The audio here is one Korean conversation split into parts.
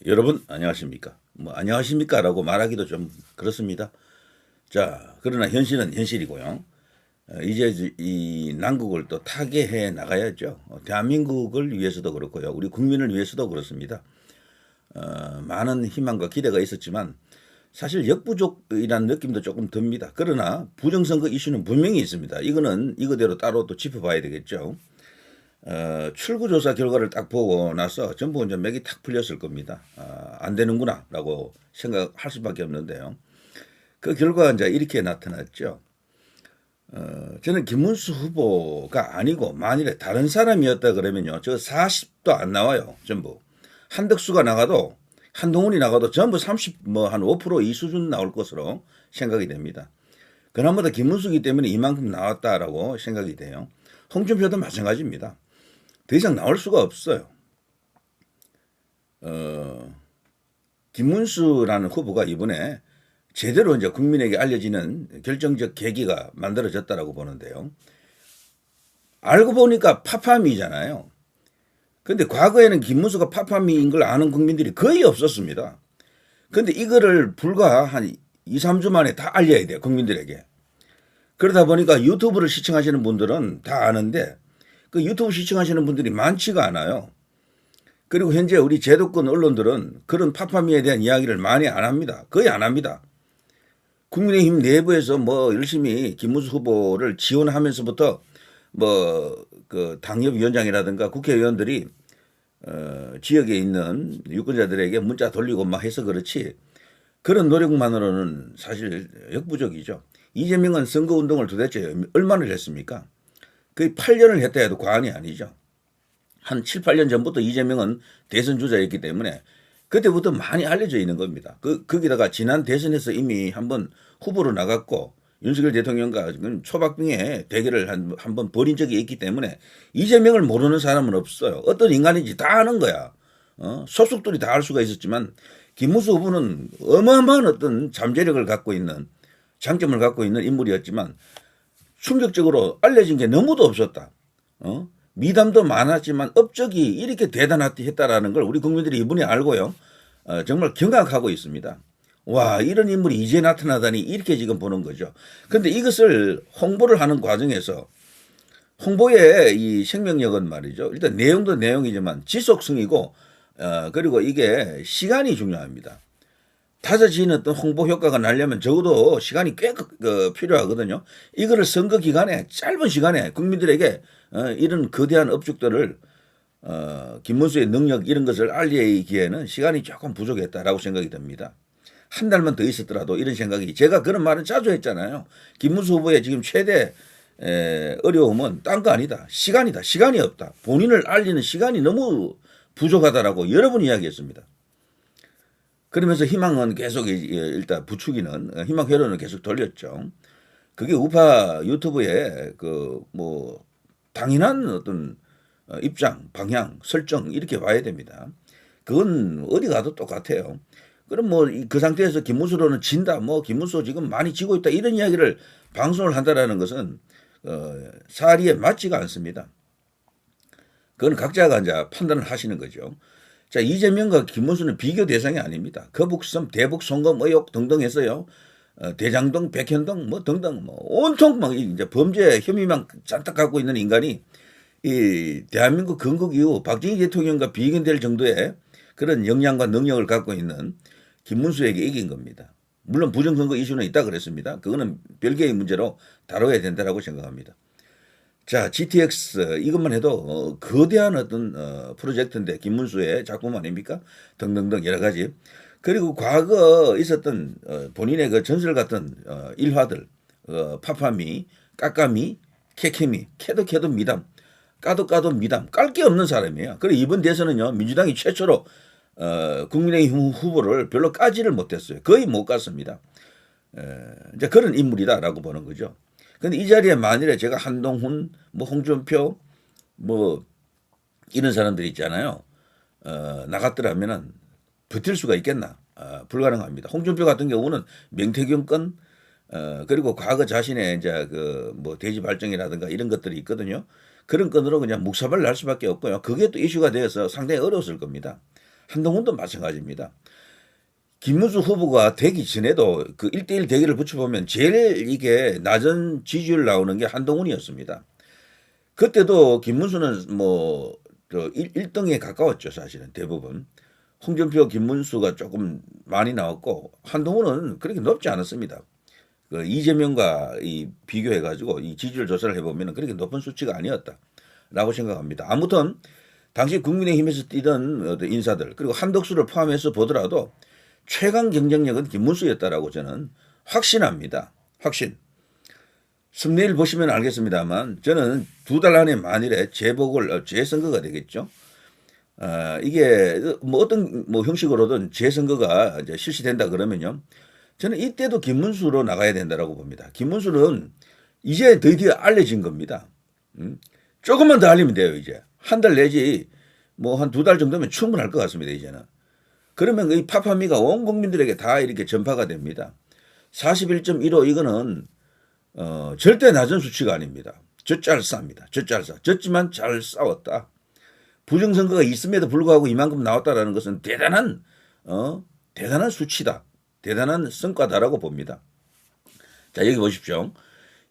여러분 안녕하십니까? 뭐 안녕하십니까라고 말하기도 좀 그렇습니다. 자, 그러나 현실은 현실이고요. 이제 이 난국을 또 타개해 나가야죠. 대한민국을 위해서도 그렇고요. 우리 국민을 위해서도 그렇습니다. 많은 희망과 기대가 있었지만 사실 역부족이라는 느낌도 조금 듭니다. 그러나 부정선거 이슈는 분명히 있습니다. 이거는 이거대로 따로 또 짚어봐야 되겠죠. 출구조사 결과를 딱 보고 나서 전부 이제 맥이 탁 풀렸을 겁니다. 안 되는구나라고 생각할 수밖에 없는데요. 그 결과가 이제 이렇게 나타났죠. 저는 김문수 후보가 아니고 만일에 다른 사람이었다 그러면요. 저 40도 안 나와요. 전부. 한덕수가 나가도 한동훈이 나가도 전부 30, 뭐 한 5% 이 수준 나올 것으로 생각이 됩니다. 그나마도 김문수기 때문에 이만큼 나왔다라고 생각이 돼요. 홍준표도 마찬가지입니다. 더 이상 나올 수가 없어요. 김문수라는 후보가 이번에 제대로 이제 국민에게 알려지는 결정적 계기가 만들어졌다라고 보는데요. 알고 보니까 파파미잖아요. 근데 과거에는 김문수가 파파미인 걸 아는 국민들이 거의 없었습니다. 근데 이거를 불과 한 2, 3주 만에 다 알려야 돼요, 국민들에게. 그러다 보니까 유튜브를 시청하시는 분들은 다 아는데 그 유튜브 시청하시는 분들이 많지가 않아요. 그리고 현재 우리 제도권 언론들은 그런 파파미에 대한 이야기를 많이 안 합니다. 거의 안 합니다. 국민의힘 내부에서 뭐 열심히 김문수 후보를 지원하면서부터 뭐 그 당협위원장이라든가 국회의원들이 지역에 있는 유권자들에게 문자 돌리고 막 해서 그렇지 그런 노력만으로는 사실 역부족이죠. 이재명은 선거운동을 도대체 얼마나 했습니까? 거의 8년을 했다 해도 과언이 아니죠. 한 7, 8년 전부터 이재명은 대선 주자였기 때문에 그때부터 많이 알려져 있는 겁니다. 거기다가 지난 대선에서 이미 한번 후보로 나갔고 윤석열 대통령과 초박빙의 대결을 한번 벌인 적이 있기 때문에 이재명을 모르는 사람은 없어요. 어떤 인간인지 다 아는 거야. 소속들이 다 알 수가 있었지만 김문수 후보는 어마어마한 어떤 잠재력을 갖고 있는 장점을 갖고 있는 인물이었지만 충격적으로 알려진 게 너무도 없었다. 미담도 많았지만 업적이 이렇게 대단했다라는 걸 우리 국민들이 이분이 알고요. 정말 경악하고 있습니다. 와, 이런 인물이 이제 나타나다니 이렇게 지금 보는 거죠. 그런데 이것을 홍보를 하는 과정에서 홍보의 이 생명력은 말이죠. 일단 내용도 내용이지만 지속성이고 그리고 이게 시간이 중요합니다. 다져진 어떤 홍보 효과가 나려면 적어도 시간이 꽤 필요하거든요. 이거를 선거 기간에 짧은 시간에 국민들에게 이런 거대한 업적들을 김문수의 능력 이런 것을 알리기에는 시간이 조금 부족했다라고 생각이 듭니다. 한 달만 더 있었더라도 이런 생각이 제가 그런 말은 자주 했잖아요. 김문수 후보의 지금 최대 어려움은 딴 거 아니다. 시간이다. 시간이 없다. 본인을 알리는 시간이 너무 부족하다라고 여러 번 이야기했습니다. 그러면서 희망은 계속 일단 부추기는 희망 회로는 계속 돌렸죠. 그게 우파 유튜브에 그 뭐 당연한 어떤 입장, 방향, 설정 이렇게 봐야 됩니다. 그건 어디 가도 똑같아요. 그럼 뭐 그 상태에서 김문수로는 진다, 뭐 김문수 지금 많이 지고 있다 이런 이야기를 방송을 한다라는 것은 사리에 맞지가 않습니다. 그건 각자가 이제 판단을 하시는 거죠. 자, 이재명과 김문수는 비교 대상이 아닙니다. 거북선, 대북 송금 의혹 등등 해서요. 대장동, 백현동 뭐 등등 뭐 온통 막 이제 범죄 혐의만 잔뜩 갖고 있는 인간이 이 대한민국 건국 이후 박정희 대통령과 비교될 정도의 그런 역량과 능력을 갖고 있는 김문수에게 이긴 겁니다. 물론 부정선거 이슈는 있다 그랬습니다. 그거는 별개의 문제로 다뤄야 된다고 생각합니다. 자, GTX 이것만 해도 거대한 어떤 프로젝트인데 김문수의 작품 아닙니까? 등등등 여러 가지. 그리고 과거 있었던 본인의 그 전설 같은 일화들, 파파미, 까까미, 캐캐미, 캐도 미담, 까도 미담, 깔 게 없는 사람이에요. 그리고 이번 대선은요 민주당이 최초로 국민의힘 후보를 별로 까지를 못했어요. 거의 못 갔습니다. 이제 그런 인물이다라고 보는 거죠. 근데 이 자리에 만일에 제가 한동훈, 뭐 홍준표, 뭐 이런 사람들이 있잖아요. 나갔더라면은 버틸 수가 있겠나? 불가능합니다. 홍준표 같은 경우는 명태균 건, 그리고 과거 자신의 이제 그 뭐 대지 발정이라든가 이런 것들이 있거든요. 그런 건으로 그냥 묵사발 날 수밖에 없고요. 그게 또 이슈가 되어서 상당히 어려웠을 겁니다. 한동훈도 마찬가지입니다. 김문수 후보가 되기 전에도 그 1대1 대결을 붙여보면 제일 이게 낮은 지지율 나오는 게 한동훈이었습니다. 그때도 김문수는 뭐 1등에 가까웠죠. 사실은 대부분. 홍준표, 김문수가 조금 많이 나왔고 한동훈은 그렇게 높지 않았습니다. 그 이재명과 비교해가지고 이 지지율 조사를 해보면 그렇게 높은 수치가 아니었다라고 생각합니다. 아무튼 당시 국민의힘에서 뛰던 인사들 그리고 한덕수를 포함해서 보더라도 최강 경쟁력은 김문수였다라고 저는 확신합니다. 확신. 썸네일 보시면 알겠습니다만 저는 2달 안에 만일에 재선거가 되겠죠. 이게 뭐 어떤 뭐 형식으로든 재선거가 이제 실시된다 그러면요. 저는 이때도 김문수로 나가야 된다라고 봅니다. 김문수는 이제 드디어 알려진 겁니다. 조금만 더 알리면 돼요. 이제 한 달 내지 뭐 한 2달 정도면 충분할 것 같습니다. 이제는. 그러면 이 파파미가 온 국민들에게 다 이렇게 전파가 됩니다. 41.15 이거는 절대 낮은 수치가 아닙니다. 젖잘싸입니다. 젖잘싸. 졌지만 잘 싸웠다. 부정선거가 있음에도 불구하고 이만큼 나왔다라는 것은 대단한 수치다. 대단한 성과다라고 봅니다. 자, 여기 보십시오.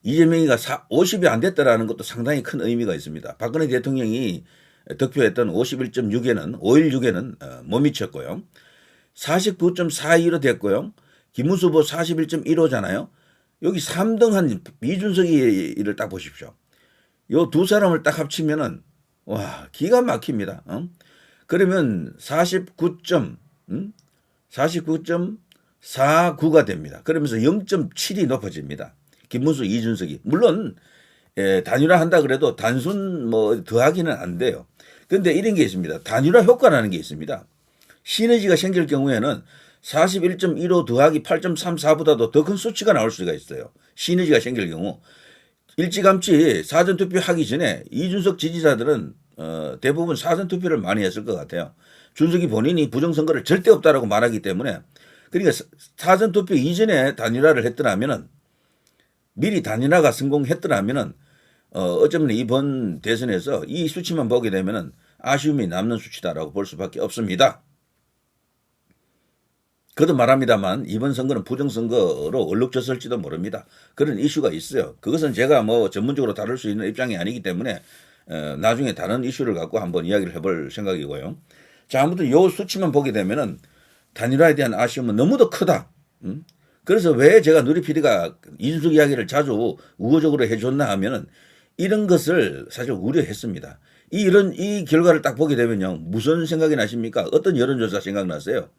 이재명이가 50이 안 됐다라는 것도 상당히 큰 의미가 있습니다. 박근혜 대통령이 득표했던 51.6에는 5.16에는 못 미쳤고요. 49.42로 됐고요. 김문수 후보 41.15잖아요. 여기 3등한 이준석이를 딱 보십시오. 요 두 사람을 딱 합치면은 와 기가 막힙니다. 그러면 49.49가 됩니다. 그러면서 0.7이 높아집니다. 김문수, 이준석이 물론 단일화 한다 그래도 단순 뭐 더하기는 안 돼요. 그런데 이런 게 있습니다. 단일화 효과라는 게 있습니다. 시너지가 생길 경우에는 41.15 더하기 8.34보다도 더 큰 수치가 나올 수가 있어요. 시너지가 생길 경우. 일찌감치 사전투표 하기 전에 이준석 지지자들은 대부분 사전투표를 많이 했을 것 같아요. 준석이 본인이 부정선거를 절대 없다라고 말하기 때문에 그러니까 사전투표 이전에 단일화를 했더라면은 미리 단일화가 성공했더라면은 어쩌면 이번 대선에서 이 수치만 보게 되면은 아쉬움이 남는 수치다라고 볼 수밖에 없습니다. 그도 말합니다만 이번 선거는 부정선거로 얼룩졌을지도 모릅니다. 그런 이슈가 있어요. 그것은 제가 뭐 전문적으로 다룰 수 있는 입장이 아니기 때문에 나중에 다른 이슈를 갖고 한번 이야기를 해볼 생각이고요. 자, 아무튼 요 수치만 보게 되면은 단일화에 대한 아쉬움은 너무도 크다. 그래서 왜 제가 누리 PD가 이준석 이야기를 자주 우호적으로 해줬나 하면은 이런 것을 사실 우려했습니다. 이 결과를 딱 보게 되면요. 무슨 생각이 나십니까? 어떤 여론조사 생각나세요?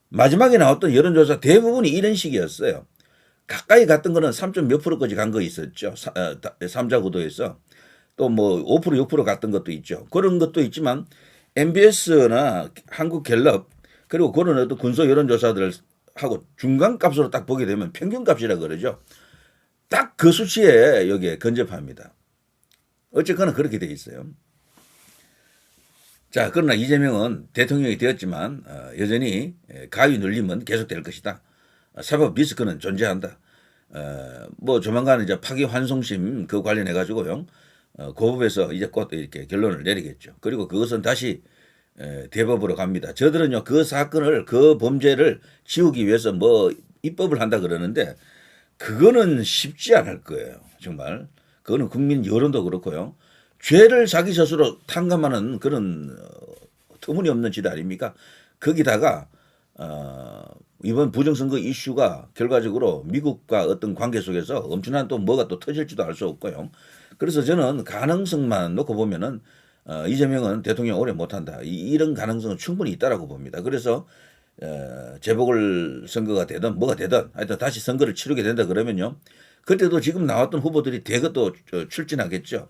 마지막에 나왔던 여론조사 대부분이 이런 식이었어요. 가까이 갔던 거는 3점 몇 프로까지 간 거 있었죠. 3자 구도에서. 또 뭐 5% 6% 갔던 것도 있죠. 그런 것도 있지만 MBS나 한국갤럽 그리고 그런 어떤 군소 여론조사들 하고 중간값으로 딱 보게 되면 평균값이라 그러죠. 딱 그 수치에 여기에 근접합니다. 어쨌거나 그렇게 돼 있어요. 자, 그러나 이재명은 대통령이 되었지만 여전히 가위 눌림은 계속될 것이다. 사법 리스크는 존재한다. 뭐 조만간 이제 파기환송심 그 관련해 가지고요. 고법에서 이제 곧 이렇게 결론을 내리겠죠. 그리고 그것은 다시 대법으로 갑니다. 저들은요 그 사건을 그 범죄를 지우기 위해서 뭐 입법을 한다 그러는데 그거는 쉽지 않을 거예요. 정말 그거는 국민 여론도 그렇고요. 죄를 자기 스스로 탕감하는 그런 터무니없는 짓 아닙니까? 거기다가 이번 부정선거 이슈가 결과적으로 미국과 어떤 관계 속에서 엄청난 또 뭐가 또 터질지도 알 수 없고요. 그래서 저는 가능성만 놓고 보면은 이재명은 대통령 오래 못한다. 이런 가능성은 충분히 있다라고 봅니다. 그래서 재보궐선거가 되든 뭐가 되든 하여튼 다시 선거를 치르게 된다 그러면요. 그때도 지금 나왔던 후보들이 대거 또 출진하겠죠.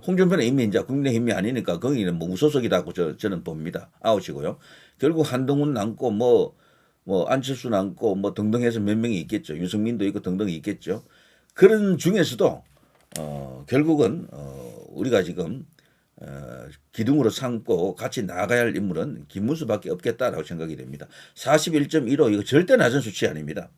홍준표는 이미 이제 국민의힘이 아니니까 거기는 뭐 무소속이라고 저는 봅니다. 아웃이고요. 결국 한동훈 남고 뭐 안철수 남고 뭐 등등 해서 몇 명이 있겠죠. 유승민도 있고 등등 있겠죠. 그런 중에서도 결국은 우리가 지금 기둥으로 삼고 같이 나가야 할 인물은 김문수밖에 없겠다라고 생각이 됩니다. 41.15 이거 절대 낮은 수치 아닙니다.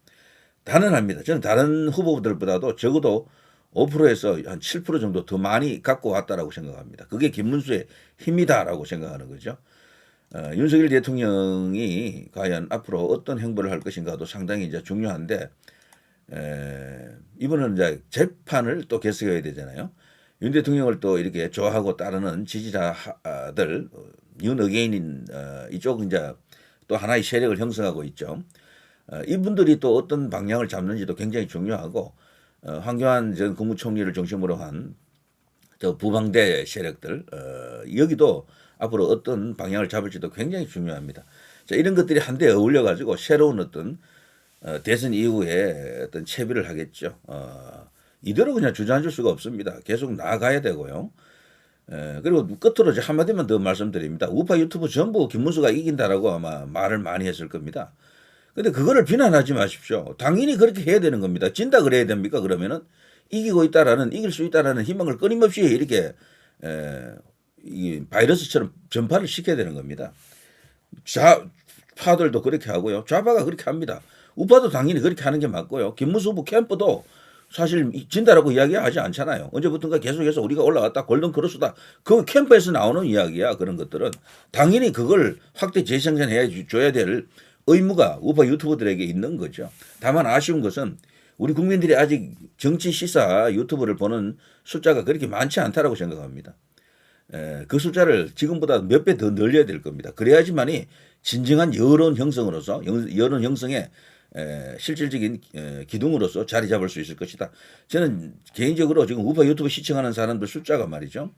단언합니다. 저는 다른 후보들보다도 적어도 5%에서 한 7% 정도 더 많이 갖고 왔다라고 생각합니다. 그게 김문수의 힘이다라고 생각하는 거죠. 윤석열 대통령이 과연 앞으로 어떤 행보를 할 것인가도 상당히 이제 중요한데 이번은 이제 재판을 또 계속해야 되잖아요. 윤 대통령을 또 이렇게 좋아하고 따르는 지지자들 윤 어게인인 이쪽 이제 또 하나의 세력을 형성하고 있죠. 이분들이 또 어떤 방향을 잡는지도 굉장히 중요하고 황교안 전 국무총리를 중심으로 한 저 부방대 세력들 여기도 앞으로 어떤 방향을 잡을지도 굉장히 중요합니다. 자, 이런 것들이 한데 어울려 가지고 새로운 어떤 대선 이후에 어떤 채비를 하겠죠. 이대로 그냥 주저앉을 수가 없습니다. 계속 나아가야 되고요. 그리고 끝으로 이제 한마디만 더 말씀드립니다. 우파 유튜브 전부 김문수가 이긴다라고 아마 말을 많이 했을 겁니다. 근데 그거를 비난하지 마십시오. 당연히 그렇게 해야 되는 겁니다. 진다 그래야 됩니까? 그러면은 이기고 있다라는, 이길 수 있다라는 희망을 끊임없이 이렇게 이 바이러스처럼 전파를 시켜야 되는 겁니다. 좌파들도 그렇게 하고요. 좌파가 그렇게 합니다. 우파도 당연히 그렇게 하는 게 맞고요. 김문수 후보 캠프도 사실 진다라고 이야기하지 않잖아요. 언제부턴가 계속해서 우리가 올라갔다 골든 크로스다. 그 캠프에서 나오는 이야기야. 그런 것들은 당연히 그걸 확대 재생산해야 줘야 될 의무가 우파 유튜버들에게 있는 거죠. 다만 아쉬운 것은 우리 국민들이 아직 정치 시사 유튜브를 보는 숫자가 그렇게 많지 않다라고 생각합니다. 그 숫자를 지금보다 몇 배 더 늘려야 될 겁니다. 그래야지만이 진정한 여론 형성으로서 여론 형성의 실질적인 기둥으로서 자리 잡을 수 있을 것이다. 저는 개인적으로 지금 우파 유튜브 시청하는 사람들 숫자가 말이죠.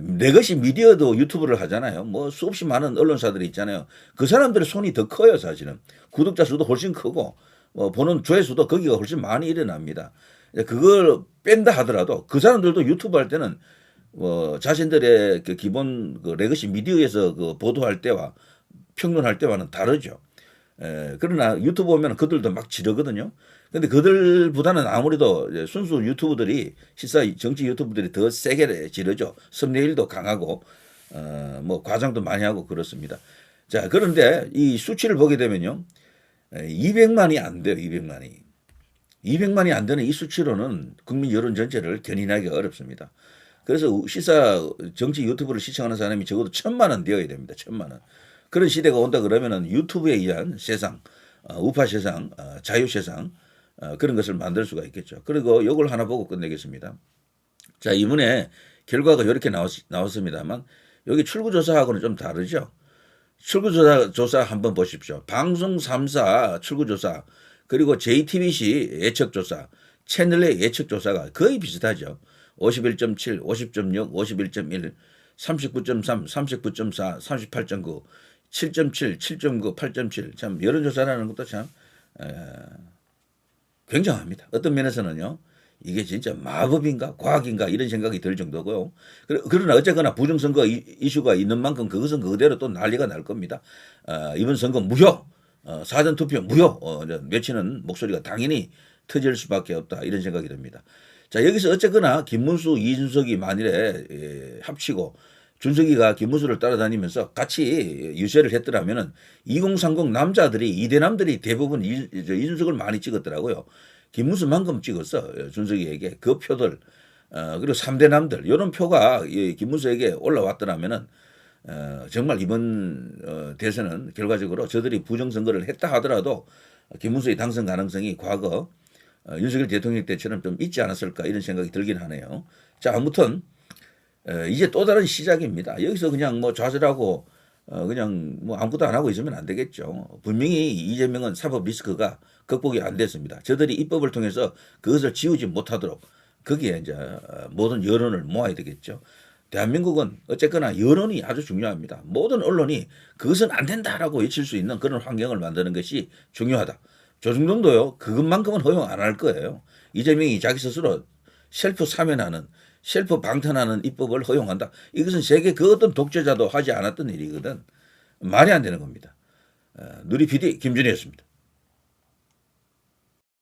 내 것이 미디어도 유튜브를 하잖아요. 뭐 수없이 많은 언론사들이 있잖아요. 그 사람들의 손이 더 커요, 사실은. 구독자 수도 훨씬 크고 보는 조회수도 거기가 훨씬 많이 일어납니다. 그걸 뺀다 하더라도 그 사람들도 유튜브 할 때는 자신들의 그 기본 그 레거시 미디어에서 그 보도할 때와 평론할 때와는 다르죠. 그러나 유튜브 보면 그들도 막 지르거든요. 근데 그들보다는 아무래도 순수 유튜브들이 시사 정치 유튜브들이 더 세게 지르죠. 썸네일도 강하고 뭐 과장도 많이 하고 그렇습니다. 자, 그런데 이 수치를 보게 되면요. 200만이 안 돼요. 200만이. 200만이 안 되는 이 수치로는 국민 여론 전체를 견인하기가 어렵습니다. 그래서 시사 정치 유튜브를 시청하는 사람이 적어도 1,000만 원 되어야 됩니다. 1,000만 원. 그런 시대가 온다 그러면은 유튜브에 의한 세상, 우파 세상, 자유 세상 그런 것을 만들 수가 있겠죠. 그리고 이걸 하나 보고 끝내겠습니다. 자, 이번에 결과가 이렇게 나왔습니다만 여기 출구조사하고는 좀 다르죠. 출구조사 한번 보십시오. 방송 3사 출구조사 그리고 JTBC 예측조사, 채널의 예측조사가 거의 비슷하죠. 51.7, 50.6, 51.1, 39.3, 39.4, 38.9, 7.7, 7.9, 8.7. 참 여론조사라는 것도 참 굉장합니다. 어떤 면에서는요. 이게 진짜 마법인가 과학인가 이런 생각이 들 정도고요. 그러나 어쨌거나 부정선거 이슈가 있는 만큼 그것은 그대로 또 난리가 날 겁니다. 이번 선거 무효, 사전투표 무효 외치는 목소리가 당연히 터질 수밖에 없다 이런 생각이 듭니다. 자, 여기서 어쨌거나 김문수, 이준석이 만일에 합치고 준석이가 김문수를 따라다니면서 같이 유세를 했더라면은 2030 남자들이 이대남들이 대부분 이준석을 많이 찍었더라고요. 김문수만큼 찍었어. 준석이에게 그 표들 그리고 3대 남들 이런 표가 김문수에게 올라왔더라면은 정말 이번 대선은 결과적으로 저들이 부정선거를 했다 하더라도 김문수의 당선 가능성이 과거 윤석열 대통령 때처럼 좀 있지 않았을까 이런 생각이 들긴 하네요. 자, 아무튼 이제 또 다른 시작입니다. 여기서 그냥 뭐 좌절하고 그냥 뭐 아무것도 안 하고 있으면 안 되겠죠. 분명히 이재명은 사법 리스크가 극복이 안 됐습니다. 저들이 입법을 통해서 그것을 지우지 못하도록 거기에 이제 모든 여론을 모아야 되겠죠. 대한민국은 어쨌거나 여론이 아주 중요합니다. 모든 언론이 그것은 안 된다라고 외칠 수 있는 그런 환경을 만드는 것이 중요하다. 조중동도요. 그것만큼은 허용 안 할 거예요. 이재명이 자기 스스로 셀프 사면하는 셀프 방탄하는 입법을 허용한다. 이것은 세계 그 어떤 독재자도 하지 않았던 일이거든. 말이 안 되는 겁니다. 누리 PD 김준희였습니다.